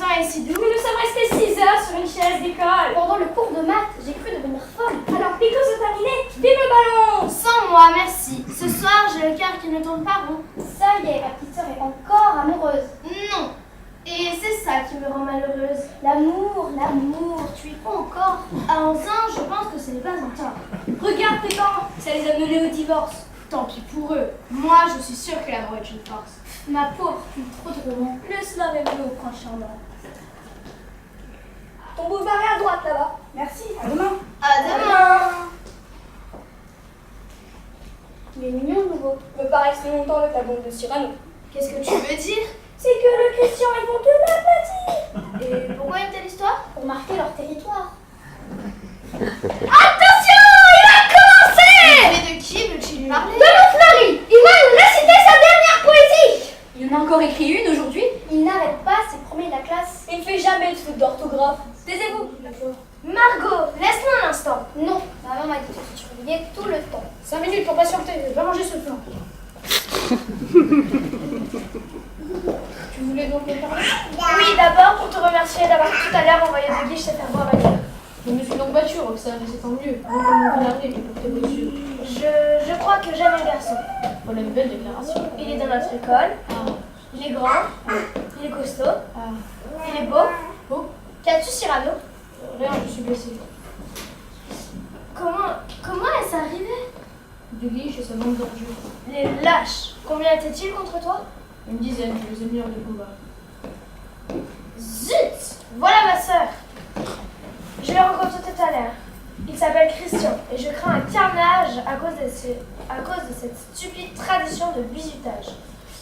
temps ici. D'où nous sommes restés 6 heures sur une chaise d'école. Pendant le cours de maths, j'ai cru devenir folle. Alors, Pico se terminait, vive le ballon. Sans moi, merci. Ce soir, j'ai le cœur qui ne tourne pas rond. Ça y est, la petite sœur est encore amoureuse. Non. Et c'est ça qui me rend malheureuse. L'amour, tu y crois encore? À 11 ans, je pense que ce n'est pas un tort. Regarde tes parents, ça les a menés au divorce. Tant pis pour eux. Moi, je suis sûre que l'amour est une force. Ma pauvre, tu es trop de romans. Laisse-la rêver au prince charmant. Ton boulevard est à droite là-bas. Merci, à demain. À demain. Il est mignon le nouveau. Me paraît que c'est longtemps le tableau de Cyrano. Qu'est-ce que tu veux dire? C'est que le Christian ils vont de l'aplatir. Et pourquoi une telle histoire? Pour marquer leur territoire. Attention, il a commencé! Mais de qui veux-tu lui parler? De Montfleury. Il va nous réciter sa dernière poésie. Il en a encore écrit une aujourd'hui. Il n'arrête pas ses premiers de la classe. Il ne fait jamais de faute d'orthographe. Taisez-vous. Margot, laisse-moi un instant. Non. Maman m'a dit que tu surveillais tout le temps. 5 minutes pour patienter. Je vais manger ce flan. Tu voulais donc me parler? Oui, d'abord pour te remercier d'avoir tout à l'heure envoyé de Guiche se faire boire à l'heure. Je me suis donc battue, Roxane, et c'est tant mieux. Avant de me regarder, pour tes beaux yeux. Je crois que j'aime un garçon. Voilà une belle déclaration. Il est dans notre école. Ah. Il est grand. Il est costaud. Ah. Il est beau. Beau. Qu'as-tu, Cyrano? Rien, je suis blessée. Comment est-ce arrivé? De Guiche et sa bande d'orgieux. Les lâches. Combien étaient-ils contre toi? Une dizaine, je les ai mis hors de combat. Zut! Voilà ma sœur. Je l'ai rencontré tout à l'heure. Il s'appelle Christian et je crains un carnage à cause de cette stupide tradition de bisutage.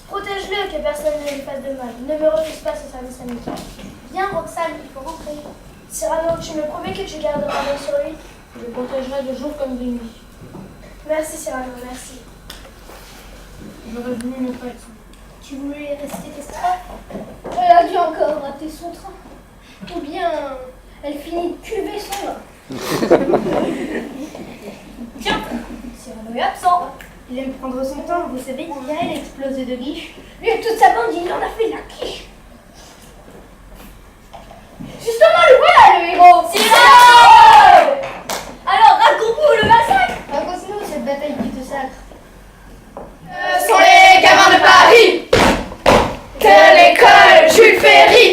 Protège-le, que personne ne lui fasse de mal. Ne me refuse pas ce service amical. Viens, Roxane, il faut rentrer. Cyrano, tu me promets que tu garderas main sur lui? Je le protégerai de jour comme de nuit. Merci, Cyrano, merci. J'aurais voulu ne pas être. Tu voulais réciter tes strophes? Elle a dû encore rater son train. Ou bien elle finit de cuver son vin. Tiens, Cyrano est absent. il aime prendre son temps. Vous savez, hier, il a explosé de Guiche. Lui et toute sa bande, il en a fait de la quiche. Justement, le voilà, le héros. Cyrano! Alors, raconte-nous le massacre. Raconte-nous cette bataille qui te sacre. Ce sont les gamins de Paris de l'école Jules Ferry.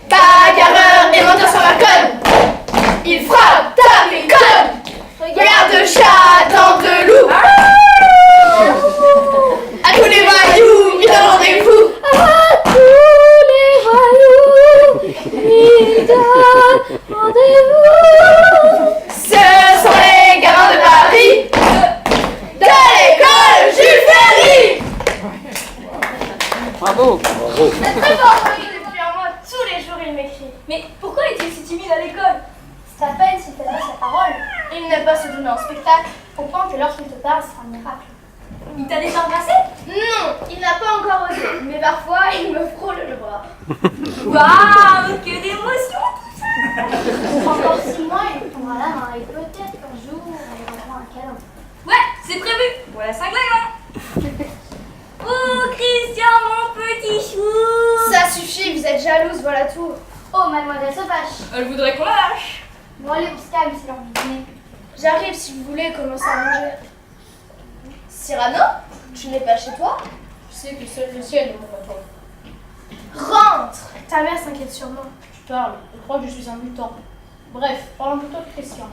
Bagarreur et menteur sur la conne. Il frappe, tape et conne. Regarde chat, dents de loup. À tous les voyous, il donne rendez-vous. À tous les voyous, il donne rendez-vous. Ce sont les gamins de Paris de l'école Jules Ferry. Bravo. C'est très fort, oui, depuis un mois, tous les jours il m'écrit. Mais pourquoi est-il si timide à l'école? C'est à peine s'il t'a dit sa parole. Il n'aime pas se donner en spectacle, au point que lorsqu'il te parle, c'est un miracle. Il t'a déjà embrassé? Non, il n'a pas encore osé, mais parfois il me frôle le bras. Waouh, que d'émotion tout ça! Encore 6 mois, il me prendra la main et peut-être qu'un jour, on aura un câlin. Ouais, c'est prévu pour la Saint-Grégoire. Oh, Christian, mon petit chou! Ça suffit, vous êtes jalouse, voilà tout. Oh, mademoiselle Sauvage. Elle voudrait qu'on la lâche. Bon, allez, on se calme, c'est l'heure du dîner. J'arrive si vous voulez commencer à manger. Cyrano, tu n'es pas chez toi? Je sais que seul le ciel ne voit toi. Rentre. Ta mère s'inquiète sur moi. Tu parles, je crois que je suis un mutant. Bref, parlons plutôt de Christian.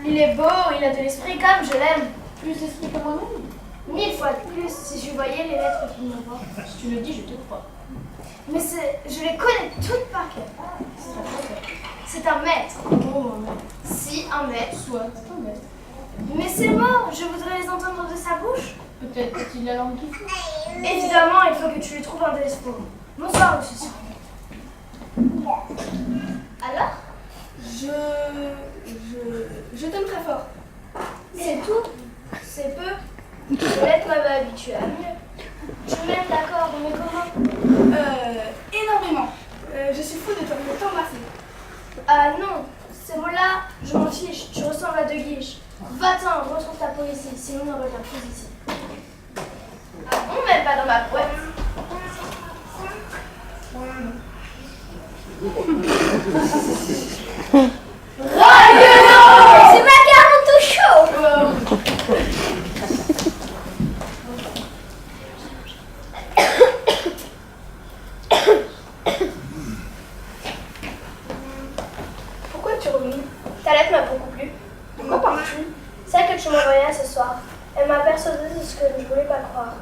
Il est beau, il a de l'esprit comme je l'aime. Plus d'esprit que moi-même. 1000 fois de plus si je voyais les lettres qu'il m'envoie. Si tu le dis, je te crois. Mais je les connais toutes par cœur. C'est un prophète. C'est un maître. Oh, un maître. Si, un maître. Soit un maître. Mais ces mots, je voudrais les entendre de sa bouche. Peut-être a-t-il la langue qui fout. Évidemment, il faut que tu lui trouves un désespoir. Bonsoir, monsieur Cyrano. Alors? Je t'aime très fort. C'est tout? C'est peu? Peut-être m'avait habitué à mieux. Tu m'aimes, d'accord, mais comment? Énormément. Je suis fou de t'embrasser. Ah non, ces mots-là, je m'en fiche, tu ressembles à De Guiche. Va-t'en, retrouve ta poésie, sinon ne reviens plus ici. Ah bon, même pas dans ma boîte. C'est macaron tout chaud. Pourquoi es-tu revenu? Ta lettre m'a beaucoup plu. Pourquoi pars-tu? Celle que tu m'envoyais ce soir. Elle m'a persuadée de ce que je ne voulais pas croire.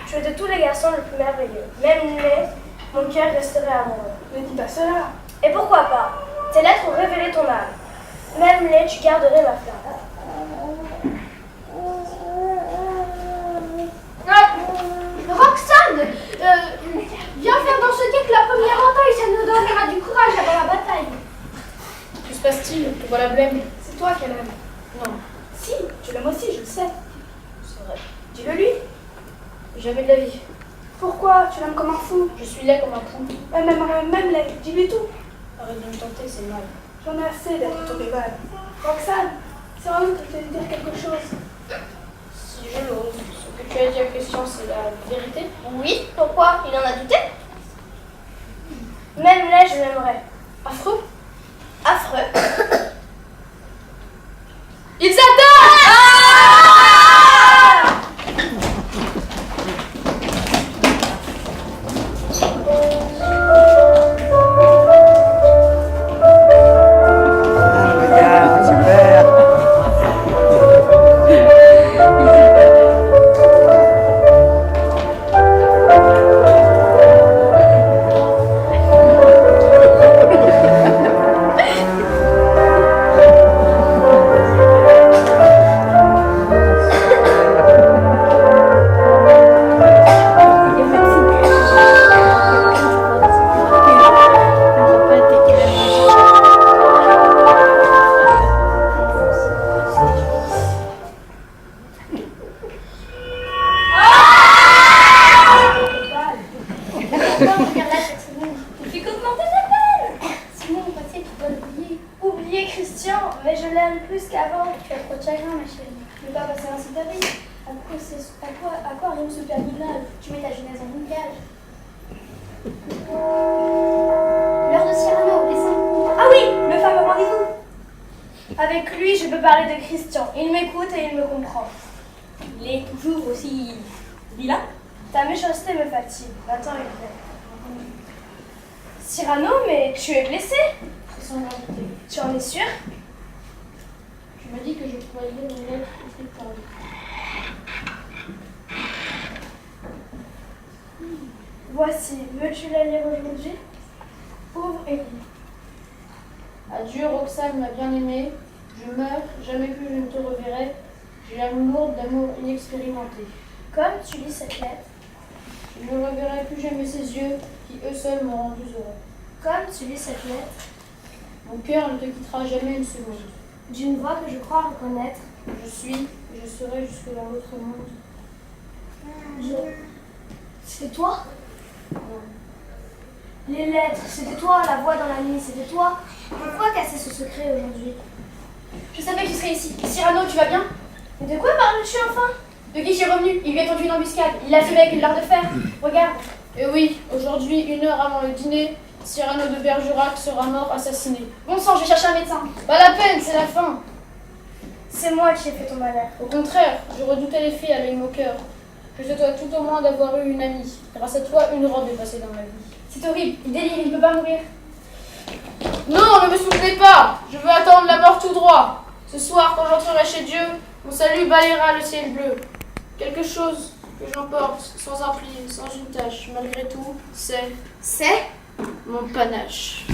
Tu es de tous les garçons le plus merveilleux. Même laid, mon cœur resterait amoureux. Ne dis pas cela. Et pourquoi pas? Tes lettres ont révélé ton âme. Même laid, tu garderais ma flamme. Roxane, viens faire dans ce cake la première entaille, ça nous donnera du courage avant la bataille. Que se passe-t-il? Te voilà blême. C'est toi qu'elle aime. Non, Si, tu l'aimes aussi, je le sais. c'est vrai. Dis-le lui. Jamais de la vie. Pourquoi? Tu l'aimes comme un fou. Je suis laid comme un pou. Même laid. Dis-lui tout. Arrête de me tenter, c'est mal. J'en ai assez d'être ton rival. Roxane, c'est à nous de te dire quelque chose. Si je l'ose, ce que tu as dit à Christian, c'est la vérité? Oui, pourquoi? Il en a douté? Même laid, je l'aimerais. Affreux? Affreux. Ils attendent! Oublier Christian, mais je l'aime plus qu'avant. Tu as trop de chagrin, ma chérie. Ne pas passer ainsi ta vie. À quoi rime ce père d'image? Tu mets ta jeunesse en une cage. L'heure de Cyrano, les 5 coups. Ah oui, le fameux rendez-vous. Avec lui, je peux parler de Christian. Il m'écoute et il me comprend. Il est toujours aussi vilain. Ta méchanceté me fatigue. Maintenant, il vient. Cyrano, mais tu es blessé. C'est sans gravité. Tu en es sûr? Tu m'as dit que je pourrais lire une lettre écrite par lui. Voici, veux-tu la lire aujourd'hui? Pauvre et lis. Adieu, Roxane, ma bien-aimée. Je meurs, jamais plus je ne te reverrai. J'ai l'âme lourde d'amour inexpérimenté. Comme tu lis cette lettre, Je ne reverrai plus jamais ces yeux qui, eux seuls, m'ont rendu heureux. comme tu lis cette lettre, Mon cœur ne te quittera jamais une seconde. d'une voix que je crois reconnaître, Je suis et je serai jusque dans l'autre monde. c'était toi? Non. Les lettres, c'était toi, la voix dans la nuit, c'était toi. Pourquoi casser ce secret aujourd'hui? Je savais que tu serais ici. Cyrano, tu vas bien? Mais de quoi parles-tu enfin? De qui j'ai revenu? Il lui a tendu une embuscade. Il l'a tué avec une barre de fer. Regarde. Et oui, aujourd'hui, 1 heure avant le dîner, Cyrano de Bergerac sera mort assassiné. Bon sang, je vais chercher un médecin. Pas la peine, c'est la fin. C'est moi qui ai fait ton malheur. Au contraire, je redoutais les filles à l'œil moqueur. Je te dois tout au moins d'avoir eu une amie. Grâce à toi, une robe est passée dans ma vie. C'est horrible. Il délire, il ne peut pas mourir. Non, ne me soufflez pas. Je veux attendre la mort tout droit. Ce soir, quand j'entrerai chez Dieu, mon salut balayera le ciel bleu. Quelque chose que j'emporte, sans un pli, sans une tache, malgré tout, c'est C'est mon panache.